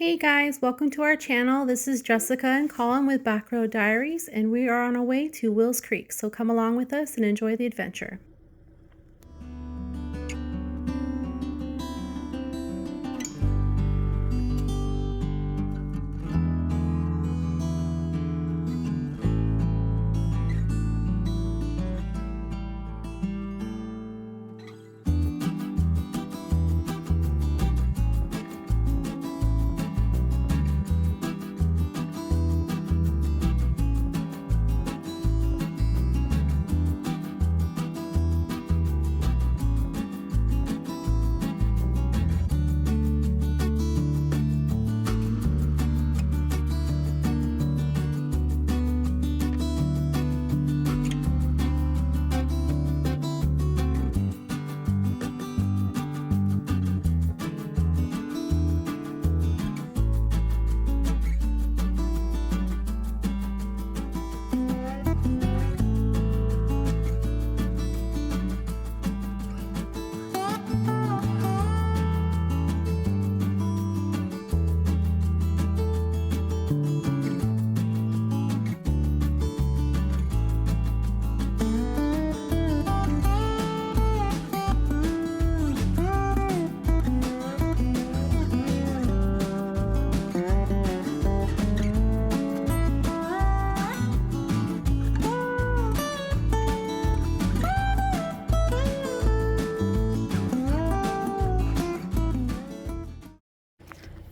Hey guys, welcome to our channel. This is Jessica and Colin with Backroad Diaries, and we are on our way to Wills Creek, so come along with us and enjoy the adventure.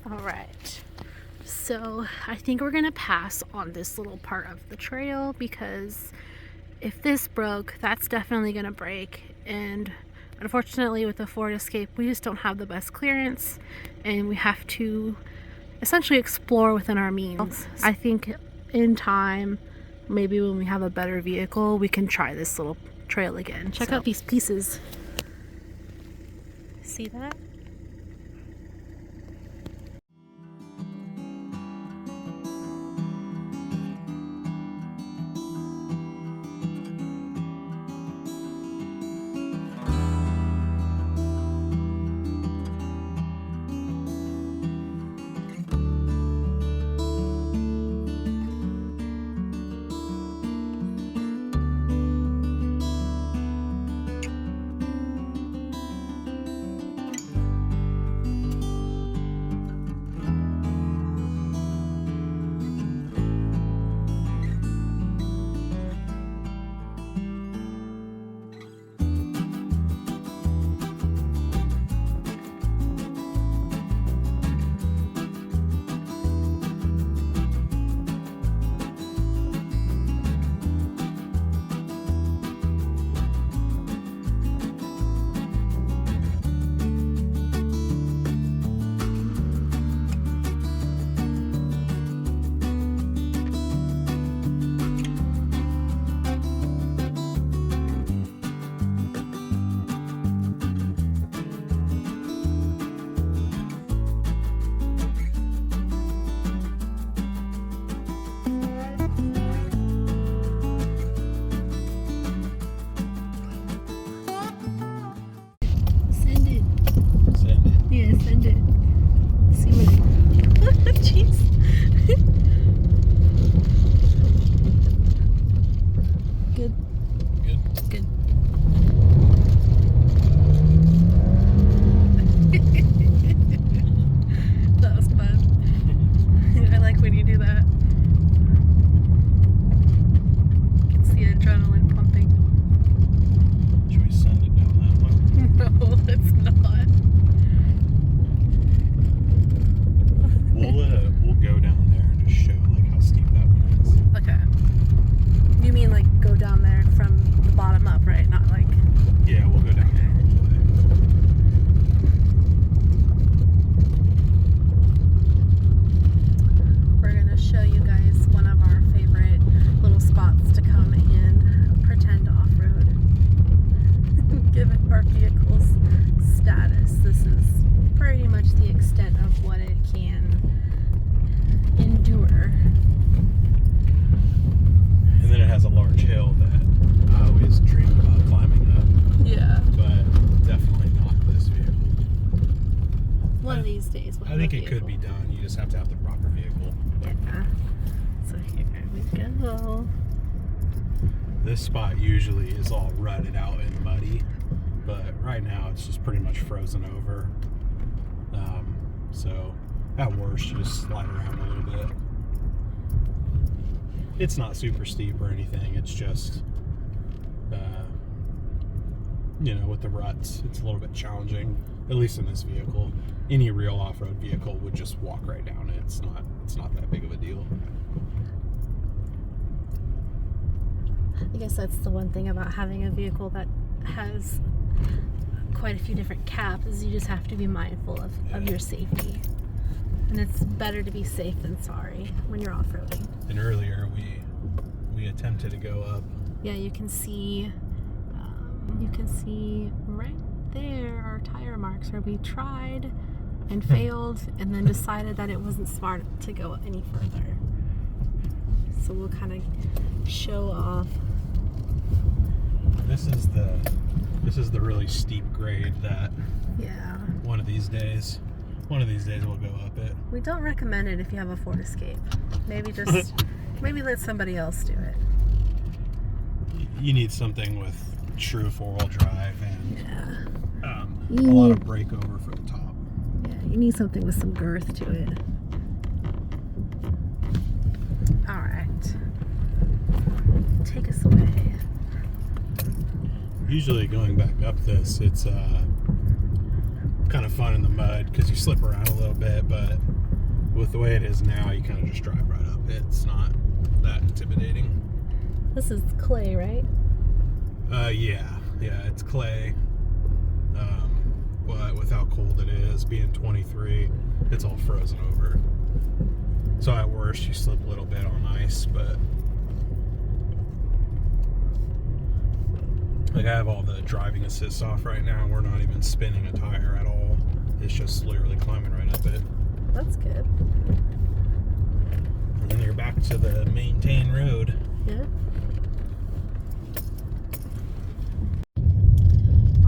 Alright, so I think we're gonna pass on this little part of the trail because if this broke, that's definitely gonna break, and unfortunately with the Ford Escape we just don't have the best clearance and we have to essentially explore within our means. I think in time, maybe when we have a better vehicle, we can try this little trail again. Check out these pieces. See that? Send it. See what it... Jeez. Good. Good. That was fun. I like when you do that. It's the adrenaline pumping. Should we send it down that way? No, it's not. We'll go down there and just show like how steep that one is. Okay. You mean like go down there from the bottom up, right? Not like... Yeah, we'll go down there all the way. We're gonna show you guys one of our favorite little spots to come and pretend off-road. Given our vehicle's status, this is pretty much the extent of what it can endure. And then it has a large hill that I always dream about climbing up. Yeah. But definitely not this vehicle. One of these days with I think the it could be vehicle. done. You just have to have the proper vehicle. Yeah. So here we go. This spot usually is all rutted out and muddy, but right now it's just pretty much frozen over. So at worst, you just slide around a little bit. It's not super steep or anything. It's just, with the ruts, it's a little bit challenging. At least in this vehicle. Any real off-road vehicle would just walk right down it. It's not that big of a deal. I guess that's the one thing about having a vehicle that has quite a few different caps is you just have to be mindful of your safety. And it's better to be safe than sorry when you're off-roading. And earlier we attempted to go up. Yeah, you can see right there our tire marks where we tried and failed and then decided that it wasn't smart to go any further. So we'll kind of show off. This is the really steep grade that Yeah. one of these days we'll go up it. We don't recommend it if you have a Ford Escape. Maybe maybe let somebody else do it. You need something with true four-wheel drive and Yeah. a lot of breakover for the top. Yeah, you need something with some girth to it. All right. Take us away. Usually going back up this, it's kind of fun in the mud because you slip around a little bit, but with the way it is now, you kind of just drive right up. It's not that intimidating. This is clay, right? Yeah, it's clay. But with how cold it is, being 23, it's all frozen over. So at worst, you slip a little bit on ice, but like I have all the driving assists off right now. We're not even spinning a tire at all. It's just literally climbing right up it. That's good. And then you're back to the maintain road. Yeah.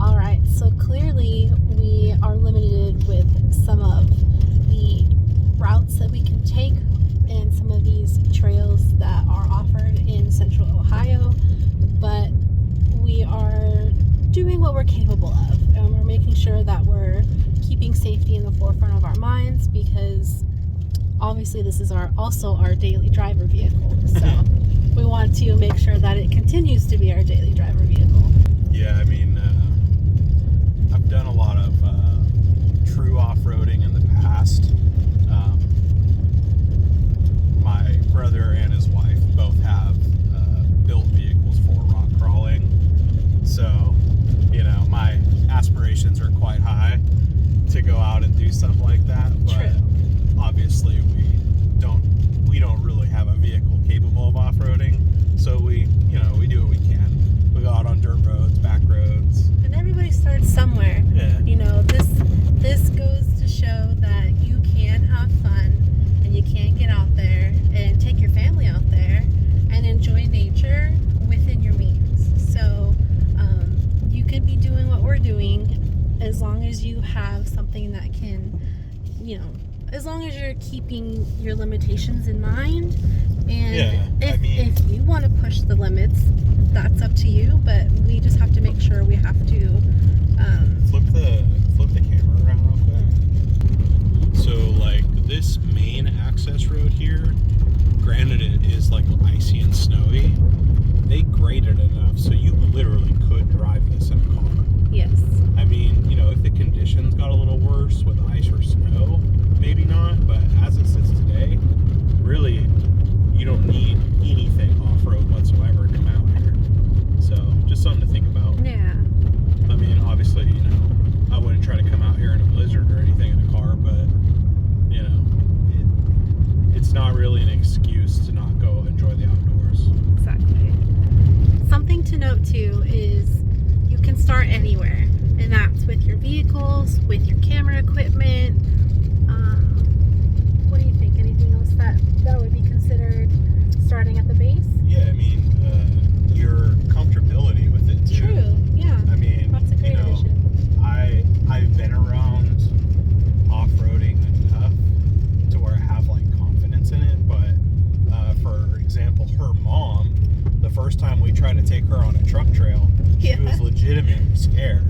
All right, so clearly we are limited with some of the routes that we can take and some of these trails that are offered in central Ohio, but we are doing what we're capable of, and we're making sure that we're keeping safety in the forefront of our minds because obviously this is also our daily driver vehicle, so we want to make sure that it continues to be our daily driver vehicle. Yeah, I mean, I've done a lot of true off-roading in the past. My brother and his wife both have built vehicles for rock crawling. So, my aspirations are quite high to go out and do stuff like that. But True. obviously we don't really have a vehicle capable of off-roading. So we do what we can. We go out on dirt roads, back roads. And everybody starts somewhere. Yeah. This goes to show that you can have fun and you can get out there and take your family out there and enjoy nature within your means. So you could be doing what we're doing as long as you have something that can, as long as you're keeping your limitations in mind. And if you want to push the limits, that's up to you, but we just have to make sure we have to flip the camera around real quick. So like this main access road here, granted it is like icy and snowy, they graded it enough so you literally could drive this in a car. Yes. I mean, if the conditions got a little worse with ice or snow, maybe not, but as it sits today, really you don't need anything off-road whatsoever to come out here. So just something to think about. Yeah. I mean, obviously, I wouldn't try to come out here in a blizzard or anything in a car, but it's not really an excuse to not go enjoy the outdoors. Exactly. Something to note too is you can start anywhere, and that's with your vehicles, with your camera equipment. What do you think? Anything else that would be considered starting at the base? Yeah, I mean, your comfortability with it too. True. Yeah. I mean, That's a great addition. I've been around off-roading legitimately scared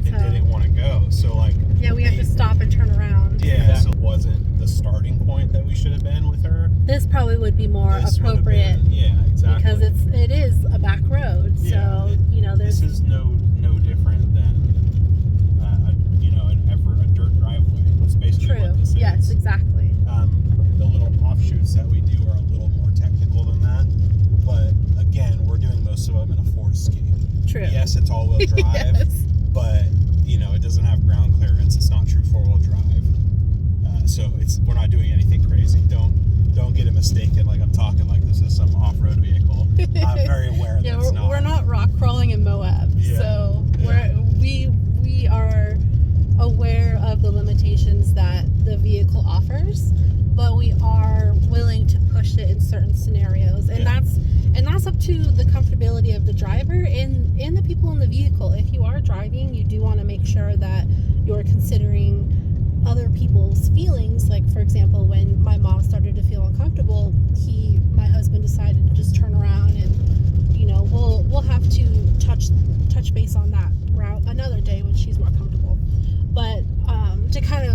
and So- didn't want to go. So like, Yeah, we have to stop and turn around. yeah, so it wasn't the starting point that we should have been with her. This probably would be more This would have appropriate been- yeah, exactly. because it is a back road. So, Yeah, you know, there's This is no different than a dirt driveway. That's basically true. what this Yes, is. exactly. The little offshoots that we do are a little more technical than that, but again, we're doing most of them in a Ford Escape. True. Yes, it's all-wheel drive, Yes. but it doesn't have ground clearance. It's not true four-wheel drive, so we're not doing anything crazy. Don't get it mistaken. Like I'm talking like this is some off-road vehicle. I'm very aware that Yeah, it's we're not rock crawling in Moab, Yeah. so Yeah. we are aware of the limitations that the vehicle offers, but we are willing to push it in certain scenarios, and Yeah. that's up to the comfortability of the driver and the people in the vehicle. If you are driving, you do want to make sure that you're considering other people's feelings. Like, for example, when my mom started to feel uncomfortable, my husband decided to just turn around, and we'll have to touch base on that route another day when she's more comfortable. But to kind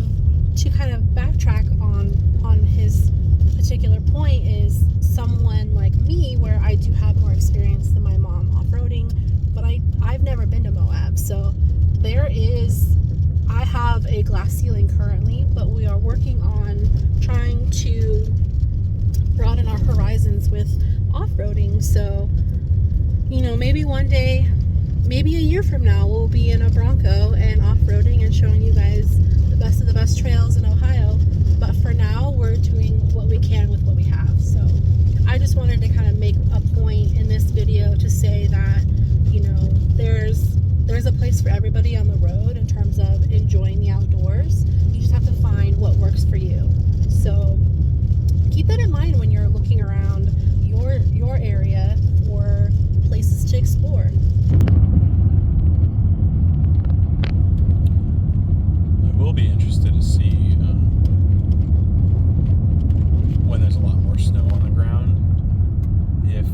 of backtrack on his particular point is someone like me, where I do have more experience than my mom off-roading, but I've never been to Moab, so I have a glass ceiling currently, but we are working on trying to broaden our horizons with off-roading. So, maybe one day, maybe a year from now, we'll be in a Bronco and off-roading and showing you guys the best of the best trails in Ohio. But for now, we're doing what we can with what we have. So I just wanted to kind of make a point in this video to say that, there's a place for everybody on the road in terms of enjoying the outdoors. You just have to find what works for you. So keep that in mind when you're looking around your area for places to explore. I will be interested to see when there's a lot more snow on the ground, if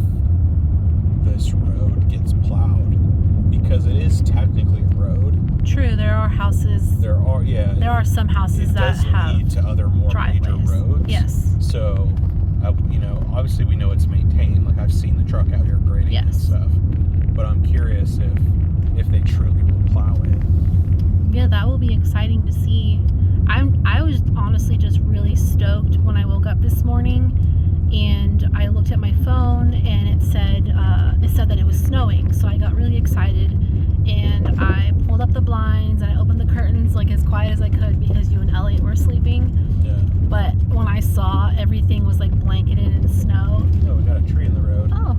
this road gets plowed, because it is technically a road. True, there are houses. There are some houses it that does have lead to other more major driveways. roads. Yes. So, obviously we know it's maintained. Like I've seen the truck out here grading and Yes. stuff. But I'm curious if they truly will plow it. Yeah, that will be exciting to see. I was honestly just really stoked when I woke up this morning and I looked at my phone and it said that it was snowing. So I got really excited and I pulled up the blinds and I opened the curtains like as quiet as I could because you and Elliot were sleeping. Yeah. But when I saw everything was like blanketed in snow. Oh, we got a tree in the road. Oh.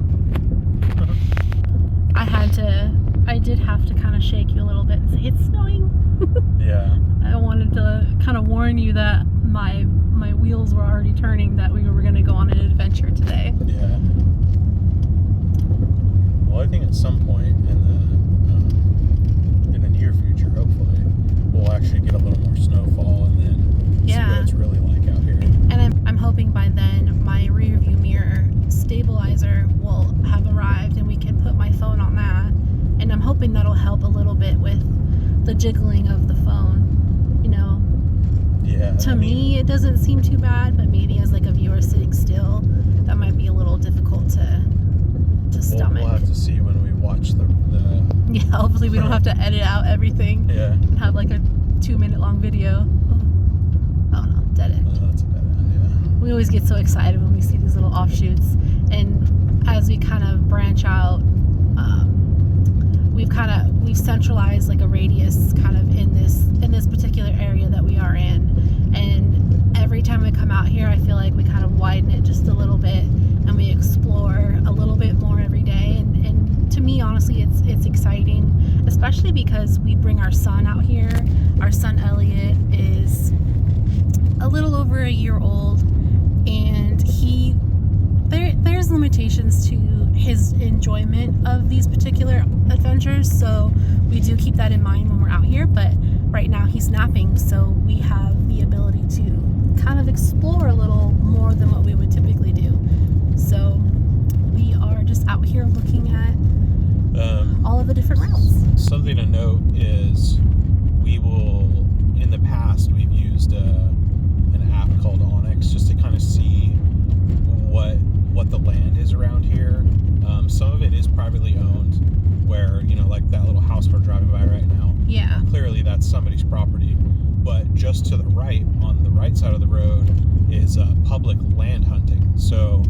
I did have to kind of shake you a little bit and say it's snowing. Yeah. I wanted to kind of warn you that my wheels were already turning, that we were going to go on an adventure today. Yeah. Well, I think at some point in the near future, hopefully, we'll actually get a little more snowfall and then see what it's really like out here. And I'm hoping by then my rear view mirror stabilizer will have arrived and we can put my phone on that. And I'm hoping that'll help a little bit with the jiggling of the phone. Yeah. To me, it doesn't seem too bad, but maybe as like a viewer sitting still, that might be a little difficult to stomach. We'll have to see when we watch the Yeah, hopefully we don't have to edit out everything yeah. and have like a 2-minute long video. Oh no, dead end. That's a bad end, We always get so excited when we see these little offshoots, and as we kind of branch out, we've centralized like a radius kind of in this particular area that we are in, and every time we come out here I feel like we kind of widen it just a little bit and we explore a little bit more every day, and to me honestly it's exciting, especially because we bring our son out here. Our son Elliot is a little over a year old, and there's limitations to his enjoyment of these particular adventures, so we do keep that in mind when we're out here. But right now he's napping, so we have the ability to kind of explore a little more than what we would typically do. So we are just out here looking at all of the different routes. Something to note is we will, in the past, we've used an app called Onyx just to kind of see what the land is around here. Some of it is privately owned, where, you know, like that little house we're driving by right now. Yeah. Clearly that's somebody's property. But just to the right, on the right side of the road, is public land hunting. So,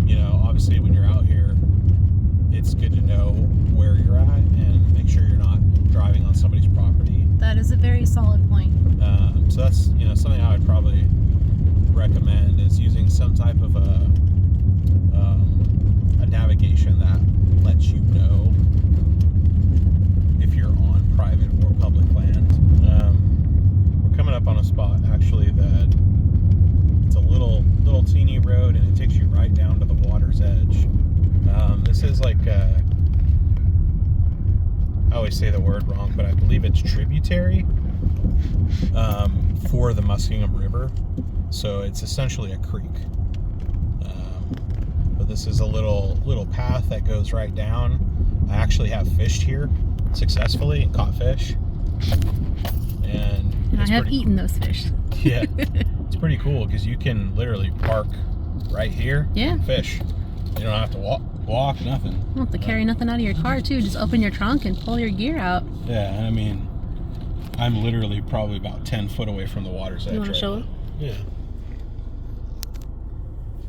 you know, obviously when you're out here, it's good to know where you're at and make sure you're not driving on somebody's property. That is a very solid point. So that's, you know, something I would probably recommend is using some type of a navigation that lets you know if you're on private or public land. We're coming up on a spot actually that it's a little teeny road, and it takes you right down to the water's edge. This is like I always say the word wrong, but I believe it's tributary for the Muskingum River. So it's essentially a creek. But this is a little path that goes right down. I actually have fished here successfully and caught fish. And I have eaten those fish. Yeah, it's pretty cool because you can literally park right here and fish. You don't have to walk, nothing. You don't have to carry nothing out of your car, too. Just open your trunk and pull your gear out. Yeah, I mean, I'm literally probably about 10 foot away from the water's edge. You want to show them? Yeah.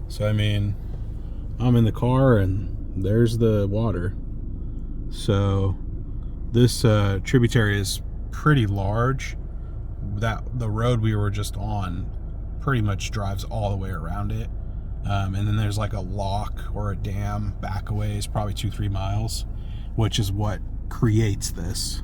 So, I mean, I'm in the car and there's the water. So, this tributary is pretty large. That the road we were just on pretty much drives all the way around it. And then there's like a lock or a dam back a ways, probably 2-3 miles, which is what creates this.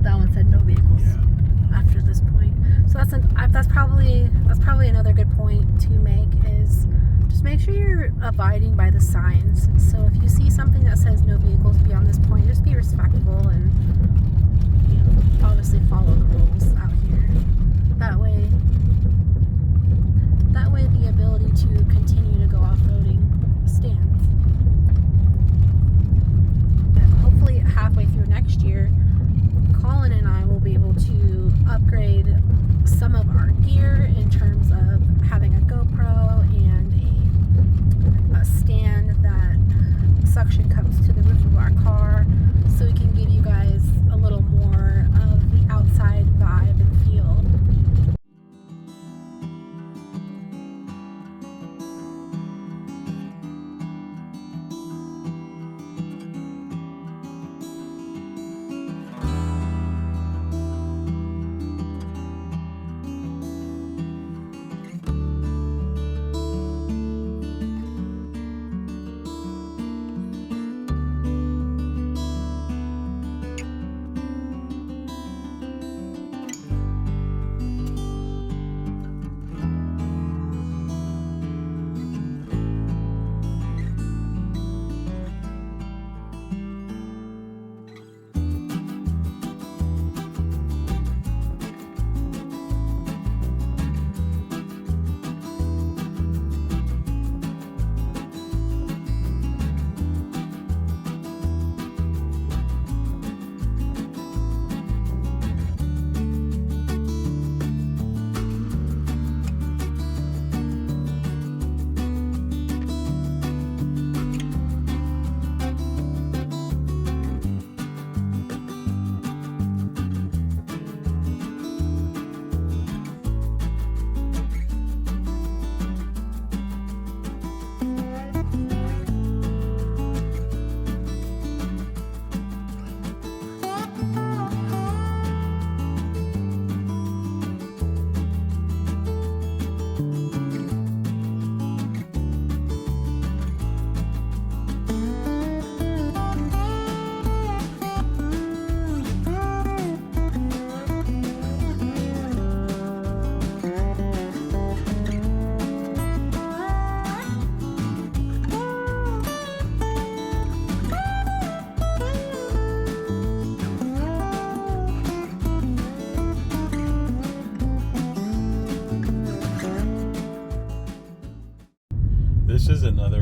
That one said no vehicles after this point. So that's probably another good point to make is just make sure you're abiding by the signs. So if you see something that says no vehicles beyond this point, just be respectful and, you know, obviously follow the rules out here. That way the ability to continue to go off-roading stands. But hopefully halfway through next year, Colin and I will be able to upgrade some of our gear in terms of having a GoPro and a stand that suction cups to the roof of our car, so we can give you guys a little more of the outside vibe and feel.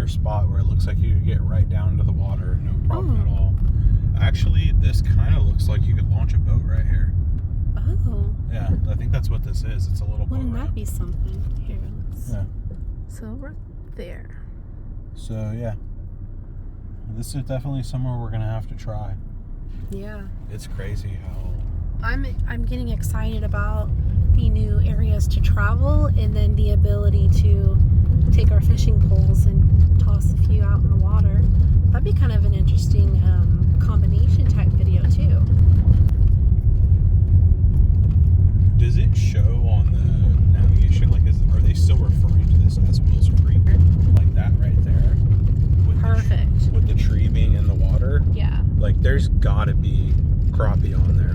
spot where it looks like you could get right down to the water, no problem at all. Actually, this kind of looks like you could launch a boat right here. Oh. Yeah, I think that's what this is. It's a little boat Wouldn't that ramp. be something? Here, let's... Yeah. So we're there. So yeah, this is definitely somewhere we're gonna have to try. Yeah. It's crazy how. I'm getting excited about the new areas to travel, and then the ability to take our fishing poles and toss a few out in the water. That'd be kind of an interesting combination type video too. Does it show on the navigation? Like, are they still referring to this as Wills Creek? Like that right there? With Perfect. with the tree being in the water? Yeah. Like, there's gotta be crappie on there.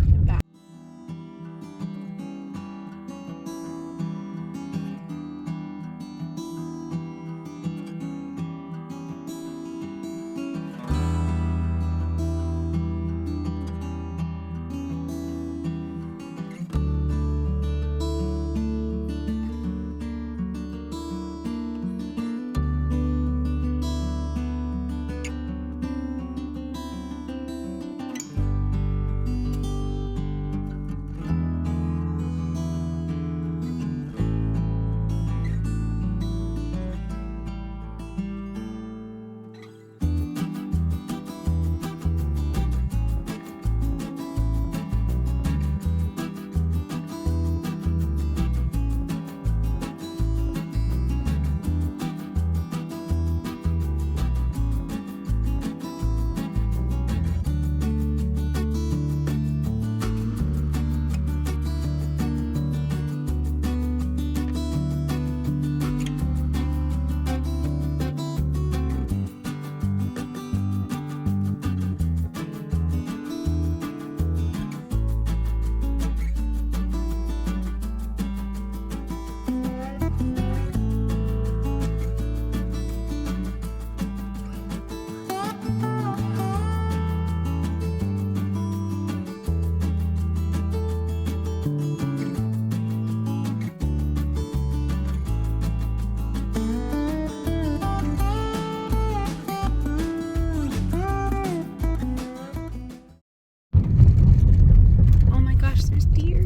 Oh my gosh, there's deer.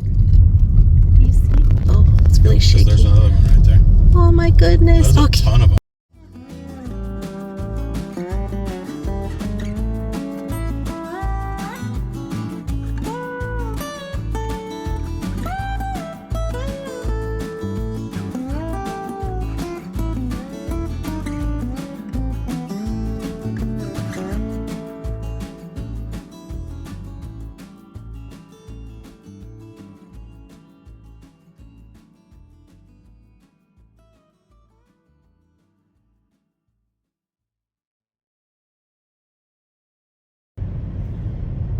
You see? Oh, it's really shaky. There's another one right there. Oh my goodness. There's a Okay. ton of them.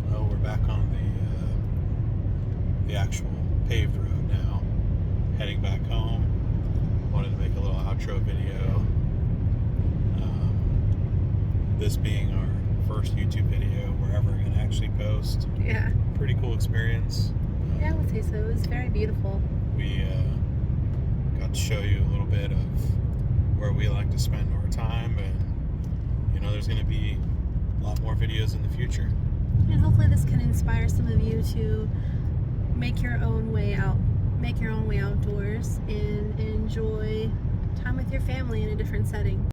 Well, we're back on the actual paved road now, heading back home. Wanted to make a little outro video. This being our first YouTube video we're ever going to actually post. Yeah. Pretty cool experience. Yeah, I would say so. It was very beautiful. We got to show you a little bit of where we like to spend our time, and you know, there's going to be a lot more videos in the future. And hopefully this can inspire some of you to make your own way outdoors and enjoy time with your family in a different setting.